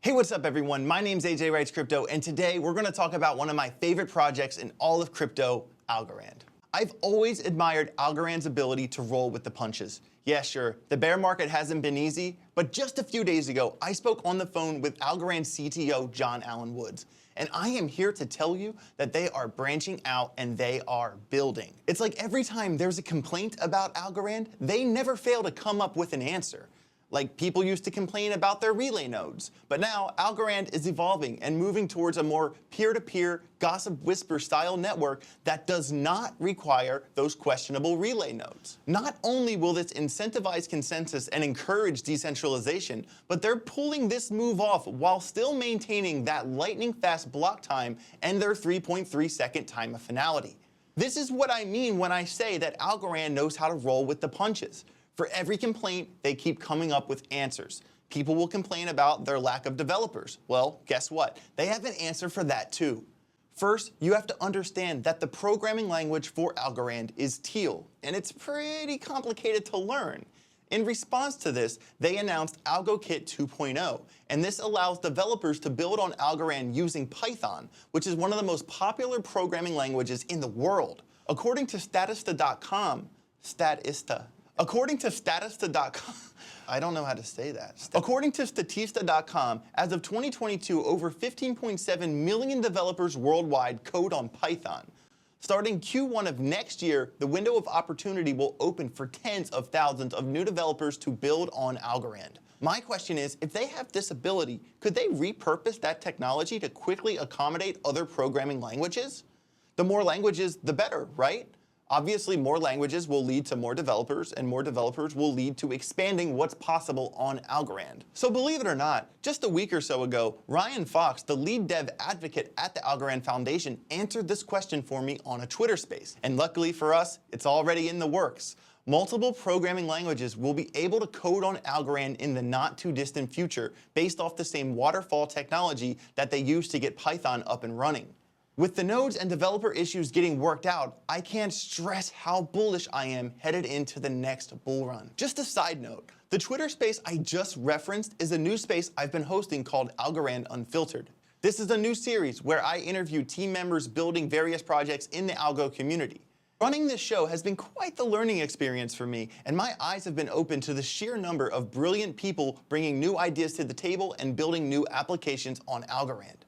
Hey, what's up everyone? My name's AJ Writes Crypto, and today we're gonna talk about one of my favorite projects in all of crypto, Algorand. I've always admired Algorand's ability to roll with the punches. Yeah, sure, the bear market hasn't been easy, but just a few days ago, I spoke on the phone with Algorand CTO John Allen Woods. And I am here to tell you that they are branching out and they are building. It's like every time there's a complaint about Algorand, they never fail to come up with an answer. Like people used to complain about their relay nodes. But now Algorand is evolving and moving towards a more peer-to-peer gossip whisper style network that does not require those questionable relay nodes. Not only will this incentivize consensus and encourage decentralization, but they're pulling this move off while still maintaining that lightning fast block time and their 3.3 second time of finality. This is what I mean when I say that Algorand knows how to roll with the punches. For every complaint, they keep coming up with answers. People will complain about their lack of developers. Well, guess what? They have an answer for that too. First, you have to understand that the programming language for Algorand is Teal, and it's pretty complicated to learn. In response to this, they announced AlgoKit 2.0, and this allows developers to build on Algorand using Python, which is one of the most popular programming languages in the world. According to Statista.com, According to Statista.com, I don't know how to say that. According to Statista.com, as of 2022, over 15.7 million developers worldwide code on Python. Starting Q1 of next year, the window of opportunity will open for tens of thousands of new developers to build on Algorand. My question is, if they have this ability, could they repurpose that technology to quickly accommodate other programming languages? The more languages, the better, right? Obviously, more languages will lead to more developers, and more developers will lead to expanding what's possible on Algorand. So believe it or not, just a week or so ago, Ryan Fox, the lead dev advocate at the Algorand Foundation, answered this question for me on a Twitter space. And luckily for us, it's already in the works. Multiple programming languages will be able to code on Algorand in the not too distant future based off the same waterfall technology that they use to get Python up and running. With the nodes and developer issues getting worked out, I can't stress how bullish I am headed into the next bull run. Just a side note, the Twitter space I just referenced is a new space I've been hosting called Algorand Unfiltered. This is a new series where I interview team members building various projects in the Algo community. Running this show has been quite the learning experience for me, and my eyes have been open to the sheer number of brilliant people bringing new ideas to the table and building new applications on Algorand.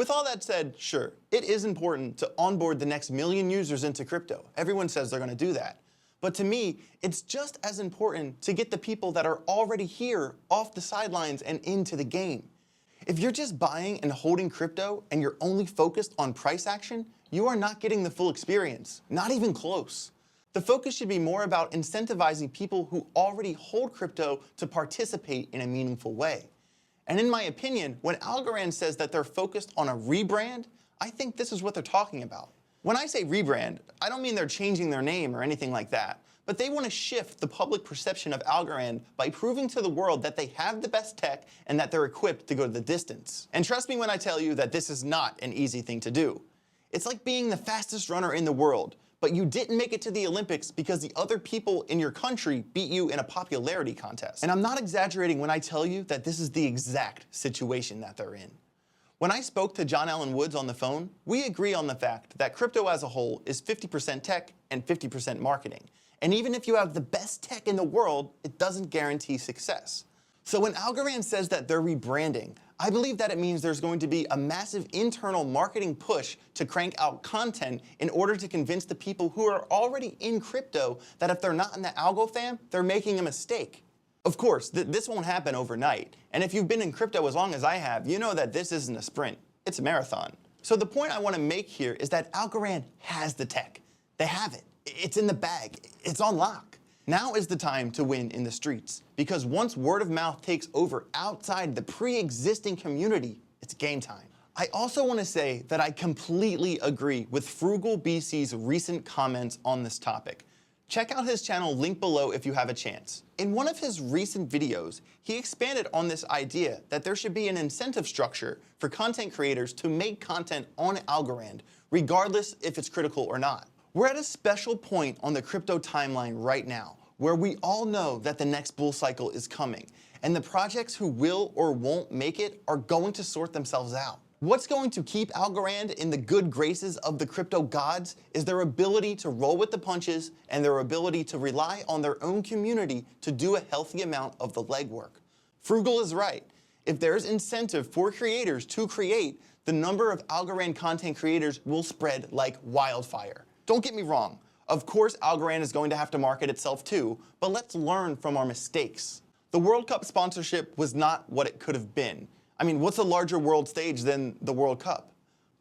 With all that said, sure, it is important to onboard the next million users into crypto. Everyone says they're going to do that. But to me, it's just as important to get the people that are already here off the sidelines and into the game. If you're just buying and holding crypto and you're only focused on price action, you are not getting the full experience, not even close. The focus should be more about incentivizing people who already hold crypto to participate in a meaningful way. And in my opinion, when Algorand says that they're focused on a rebrand, I think this is what they're talking about. When I say rebrand, I don't mean they're changing their name or anything like that, but they want to shift the public perception of Algorand by proving to the world that they have the best tech and that they're equipped to go the distance. And trust me when I tell you that this is not an easy thing to do. It's like being the fastest runner in the world, but you didn't make it to the Olympics because the other people in your country beat you in a popularity contest. And I'm not exaggerating when I tell you that this is the exact situation that they're in. When I spoke to John Allen Woods on the phone, we agree on the fact that crypto as a whole is 50% tech and 50% marketing. And even if you have the best tech in the world, it doesn't guarantee success. So when Algorand says that they're rebranding, I believe that it means there's going to be a massive internal marketing push to crank out content in order to convince the people who are already in crypto that if they're not in the Algo fam, they're making a mistake. Of course, this won't happen overnight. And if you've been in crypto as long as I have, you know that this isn't a sprint, it's a marathon. So the point I want to make here is that Algorand has the tech. They have it. It's in the bag. It's on lock. Now is the time to win in the streets, because once word of mouth takes over outside the pre-existing community, it's game time. I also want to say that I completely agree with Frugal BC's recent comments on this topic. Check out his channel, link below if you have a chance. In one of his recent videos, he expanded on this idea that there should be an incentive structure for content creators to make content on Algorand, regardless if it's critical or not. We're at a special point on the crypto timeline right now, where we all know that the next bull cycle is coming. and the projects who will or won't make it are going to sort themselves out. What's going to keep Algorand in the good graces of the crypto gods is their ability to roll with the punches and their ability to rely on their own community to do a healthy amount of the legwork. Frugal is right. If there's incentive for creators to create, the number of Algorand content creators will spread like wildfire. Don't get me wrong. Of course, Algorand is going to have to market itself too, but let's learn from our mistakes. The World Cup sponsorship was not what it could have been. I mean, what's a larger world stage than the World Cup?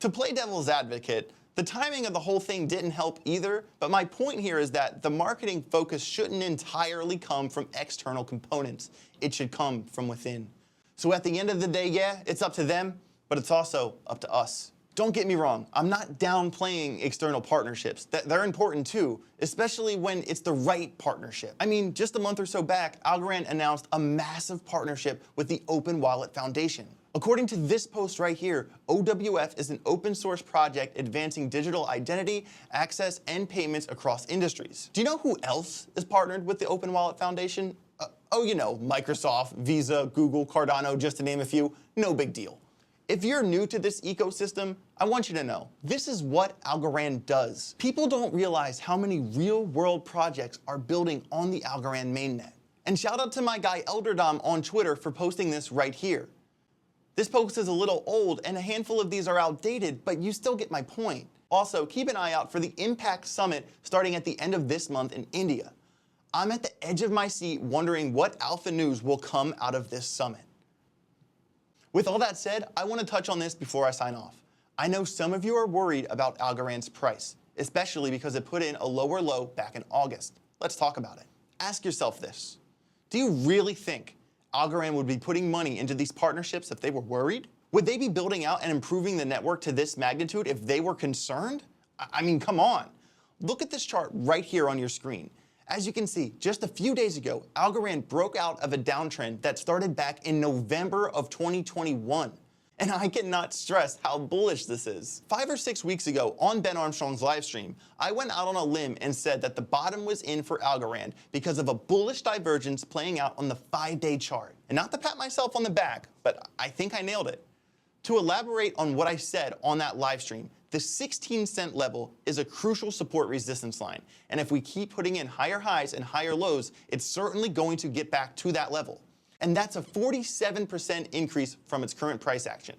To play devil's advocate, the timing of the whole thing didn't help either, but my point here is that the marketing focus shouldn't entirely come from external components. It should come from within. So at the end of the day, yeah, it's up to them, but it's also up to us. Don't get me wrong, I'm not downplaying external partnerships. They're important too, especially when it's the right partnership. I mean, just a month or so back, Algorand announced a massive partnership with the Open Wallet Foundation. According to this post right here, OWF is an open source project advancing digital identity, access, and payments across industries. Do you know who else is partnered with the Open Wallet Foundation? Oh, you know, Microsoft, Visa, Google, Cardano, just to name a few. No big deal. If you're new to this ecosystem, I want you to know, this is what Algorand does. People don't realize how many real-world projects are building on the Algorand mainnet. And shout out to my guy Elderdom on Twitter for posting this right here. This post is a little old and a handful of these are outdated, but you still get my point. Also, keep an eye out for the Impact Summit starting at the end of this month in India. I'm at the edge of my seat wondering what alpha news will come out of this summit. With all that said, I want to touch on this before I sign off. I know some of you are worried about Algorand's price, especially because it put in a lower low back in August. Let's talk about it. Ask yourself this. Do you really think Algorand would be putting money into these partnerships if they were worried? Would they be building out and improving the network to this magnitude if they were concerned? I mean, come on. Look at this chart right here on your screen. As you can see, just a few days ago, Algorand broke out of a downtrend that started back in November of 2021. And I cannot stress how bullish this is. 5 or 6 weeks ago on Ben Armstrong's live stream, I went out on a limb and said that the bottom was in for Algorand because of a bullish divergence playing out on the 5-day chart. And not to pat myself on the back, but I think I nailed it. To elaborate on what I said on that live stream, the 16-cent level is a crucial support resistance line. And if we keep putting in higher highs and higher lows, it's certainly going to get back to that level. And that's a 47% increase from its current price action.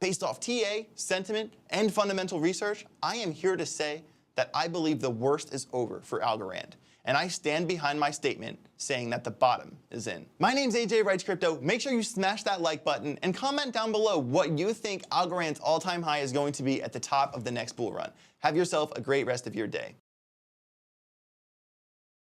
Based off TA, sentiment, and fundamental research, I am here to say that I believe the worst is over for Algorand. And I stand behind my statement saying that the bottom is in. My name's AJ Writes Crypto. Make sure you smash that like button and comment down below what you think Algorand's all-time high is going to be at the top of the next bull run. Have yourself a great rest of your day.